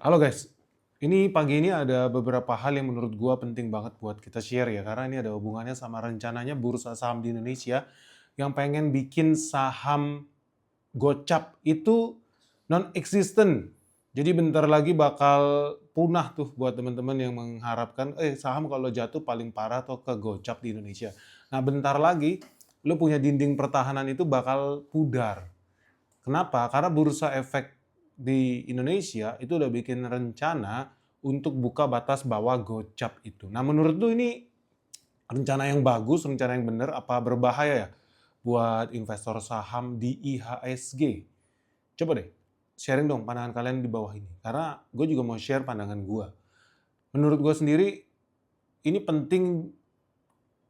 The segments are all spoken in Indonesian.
Halo guys, ini pagi ini ada beberapa hal yang menurut gua penting banget buat kita share ya, karena ini ada hubungannya sama rencananya bursa saham di Indonesia yang pengen bikin saham gocap itu non-existent. Jadi bentar lagi bakal punah tuh buat teman-teman yang mengharapkan, saham kalau jatuh paling parah atau ke gocap di Indonesia. Nah bentar lagi lu punya dinding pertahanan itu bakal pudar. Kenapa? Karena Bursa Efek di Indonesia itu udah bikin rencana untuk buka batas bawah gocap itu. Nah menurut lu ini rencana yang bagus, rencana yang benar, apa berbahaya ya buat investor saham di IHSG? Coba deh sharing dong pandangan kalian di bawah ini. Karena gue juga mau share pandangan gue. Menurut gue sendiri ini penting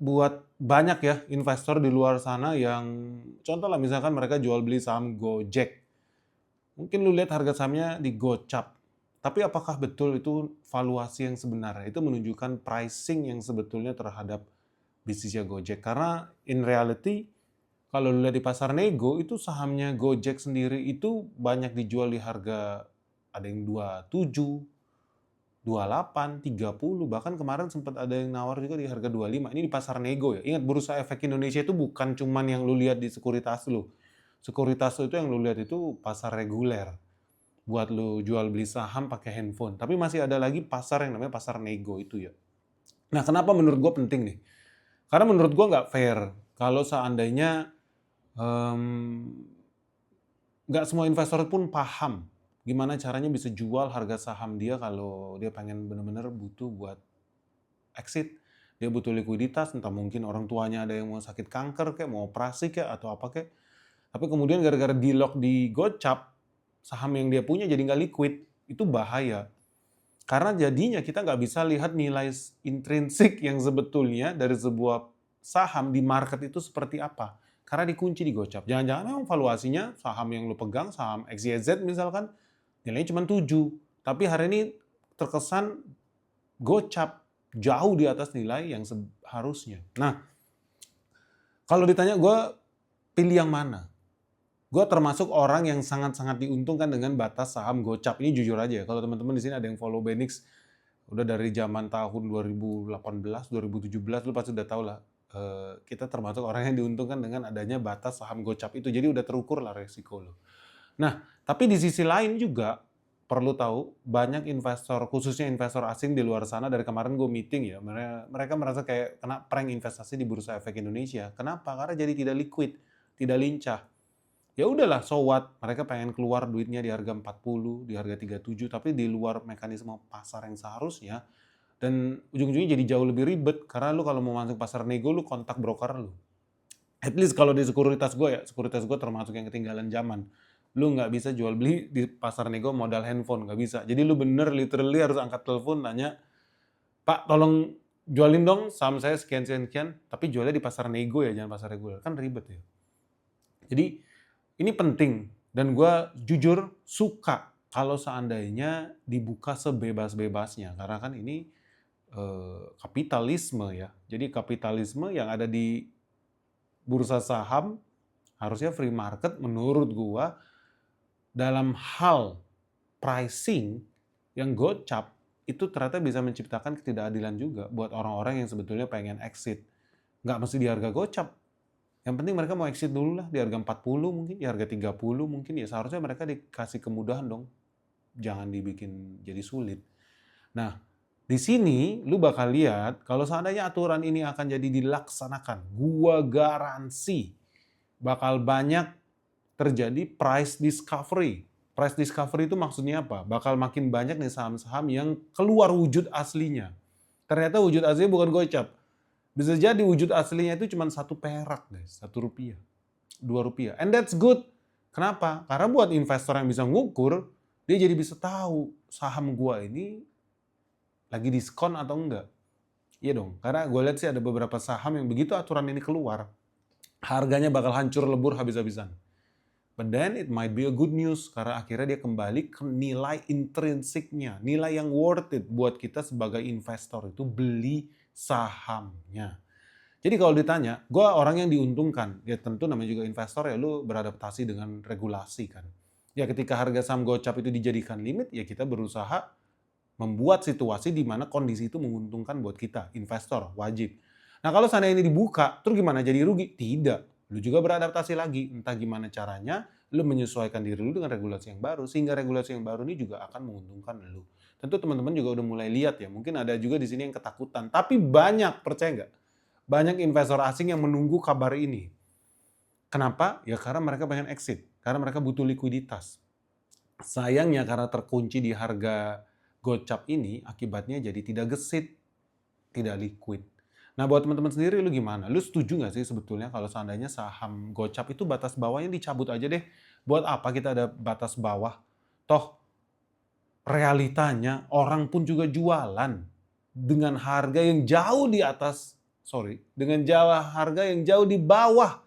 buat banyak ya investor di luar sana yang contoh lah misalkan mereka jual beli saham Gojek. Mungkin lu lihat harga sahamnya di gocap. Tapi apakah betul itu valuasi yang sebenarnya? Itu menunjukkan pricing yang sebetulnya terhadap bisnisnya Gojek. Karena in reality, kalau lu lihat di pasar nego, itu sahamnya Gojek sendiri itu banyak dijual di harga ada yang 27, 28, 30, bahkan kemarin sempat ada yang nawar juga di harga 25. Ini di pasar nego ya. Ingat Bursa Efek Indonesia itu bukan cuman yang lu lihat di sekuritas lu. Sekuritas lu itu yang lu lihat itu pasar reguler buat lu jual beli saham pakai handphone. Tapi masih ada lagi pasar yang namanya pasar nego itu ya. Nah, kenapa menurut gue penting nih? Karena menurut gue nggak fair kalau seandainya nggak semua investor pun paham gimana caranya bisa jual harga saham dia kalau dia pengen bener-bener butuh buat exit. Dia butuh likuiditas, entah mungkin orang tuanya ada yang mau sakit kanker kayak, mau operasi kayak, atau apa kayak. Tapi kemudian gara-gara di-lock di gocap, saham yang dia punya jadi nggak liquid, itu bahaya. Karena jadinya kita nggak bisa lihat nilai intrinsik yang sebetulnya dari sebuah saham di market itu seperti apa. Karena dikunci di gocap. Jangan-jangan memang valuasinya saham yang lu pegang, saham XYZ misalkan, nilainya cuma 7. Tapi hari ini terkesan gocap jauh di atas nilai yang seharusnya. Nah, kalau ditanya gue pilih yang mana? Gue termasuk orang yang sangat-sangat diuntungkan dengan batas saham gocap. Ini jujur aja ya, kalau teman-teman di sini ada yang follow Benix udah dari zaman tahun 2018, 2017, lu pasti udah tahu lah. Kita termasuk orang yang diuntungkan dengan adanya batas saham gocap itu. Jadi udah terukur lah resiko lo. Nah, tapi di sisi lain juga perlu tahu banyak investor, khususnya investor asing di luar sana, dari kemarin gue meeting ya, mereka merasa kayak kena prank investasi di Bursa Efek Indonesia. Kenapa? Karena jadi tidak liquid, tidak lincah. Ya udahlah, so what? Mereka pengen keluar duitnya di harga 40, di harga 37, tapi di luar mekanisme pasar yang seharusnya. Dan ujung-ujungnya jadi jauh lebih ribet, karena lu kalau mau masuk pasar nego, lu kontak broker lu. At least kalau di sekuritas gue ya, sekuritas gue termasuk yang ketinggalan zaman. Lu nggak bisa jual beli di pasar nego modal handphone, nggak bisa. Jadi lu bener literally harus angkat telepon nanya, Pak tolong jualin dong saham saya sekian-sekian, tapi jualnya di pasar nego ya, jangan pasar reguler. Kan ribet ya. Jadi ini penting dan gue jujur suka kalau seandainya dibuka sebebas-bebasnya, karena kan ini kapitalisme ya. Jadi kapitalisme yang ada di bursa saham harusnya free market menurut gue dalam hal pricing yang gocap itu ternyata bisa menciptakan ketidakadilan juga buat orang-orang yang sebetulnya pengen exit. Nggak mesti di harga gocap. Yang penting mereka mau exit dulu lah di harga 40 mungkin, di harga 30 mungkin, ya seharusnya mereka dikasih kemudahan dong. Jangan dibikin jadi sulit. Nah, di sini lu bakal lihat kalau seandainya aturan ini akan jadi dilaksanakan, gua garansi bakal banyak terjadi price discovery. Price discovery itu maksudnya apa? Bakal makin banyak nih saham-saham yang keluar wujud aslinya. Ternyata wujud aslinya bukan gocap. Bisa jadi wujud aslinya itu cuma 1 perak guys, 1 rupiah, 2 rupiah. And that's good. Kenapa? Karena buat investor yang bisa ngukur, dia jadi bisa tahu saham gua ini lagi diskon atau enggak. Iya dong, karena gue lihat sih ada beberapa saham yang begitu aturan ini keluar, harganya bakal hancur lebur habis-habisan. But then it might be a good news karena akhirnya dia kembali ke nilai intrinsiknya, nilai yang worth it buat kita sebagai investor itu beli sahamnya. Jadi kalau ditanya, gue orang yang diuntungkan, ya tentu namanya juga investor ya lu beradaptasi dengan regulasi kan. Ya ketika harga saham gocap itu dijadikan limit, ya kita berusaha membuat situasi di mana kondisi itu menguntungkan buat kita, investor, wajib. Nah kalau seandainya ini dibuka, terus gimana, jadi rugi? Tidak. Lu juga beradaptasi lagi, entah gimana caranya, lu menyesuaikan diri lu dengan regulasi yang baru, sehingga regulasi yang baru ini juga akan menguntungkan lu. Tentu teman-teman juga udah mulai lihat ya, mungkin ada juga di sini yang ketakutan, tapi banyak, percaya nggak? Banyak investor asing yang menunggu kabar ini. Kenapa? Ya karena mereka pengen exit, karena mereka butuh likuiditas. Sayangnya karena terkunci di harga gocap ini, akibatnya jadi tidak gesit, tidak liquid. Nah buat teman-teman sendiri lu gimana? Lu setuju nggak sih sebetulnya kalau seandainya saham gocap itu batas bawahnya dicabut aja deh? Buat apa kita ada batas bawah? Toh realitanya orang pun juga jualan dengan harga yang jauh di atas, dengan harga yang jauh di bawah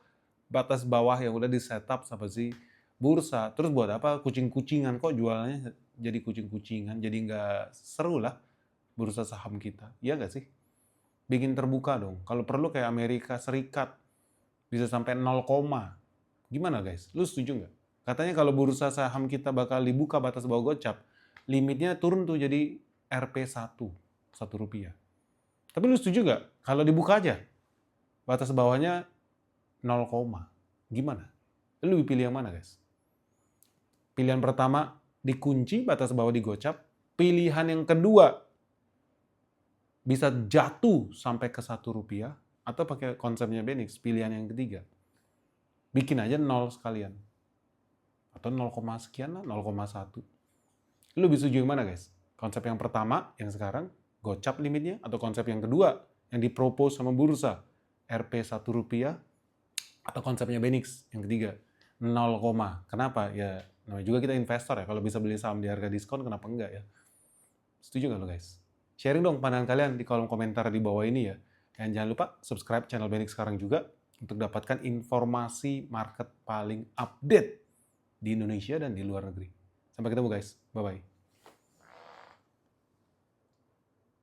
batas bawah yang udah di-setup sama si bursa. Terus buat apa kucing-kucingan, kok jualannya jadi kucing-kucingan, jadi nggak seru lah bursa saham kita. Iya nggak sih? Bikin terbuka dong. Kalau perlu kayak Amerika Serikat, bisa sampai 0, gimana guys? Lu setuju nggak? Katanya kalau bursa saham kita bakal dibuka batas bawah gocap, limitnya turun tuh jadi Rp1, Rp1. Tapi lu setuju nggak? Kalau dibuka aja, batas bawahnya 0, gimana? Lu pilih yang mana guys? Pilihan pertama, dikunci batas bawah digocap. Pilihan yang kedua, bisa jatuh sampai ke Rp1, atau pakai konsepnya Benix, pilihan yang ketiga. Bikin aja 0 sekalian. Atau 0, sekian lah, 0,1. Lu lebih setuju yang mana guys? Konsep yang pertama, yang sekarang, gocap limitnya, atau konsep yang kedua, yang dipropose sama bursa, Rp1, atau konsepnya Benix, yang ketiga, 0, kenapa? Ya, namanya juga kita investor ya, kalau bisa beli saham di harga diskon, kenapa enggak ya? Setuju nggak lo guys? Sharing dong pandangan kalian di kolom komentar di bawah ini ya. Dan jangan lupa subscribe channel Benix sekarang juga untuk dapatkan informasi market paling update di Indonesia dan di luar negeri. Sampai ketemu guys. Bye-bye.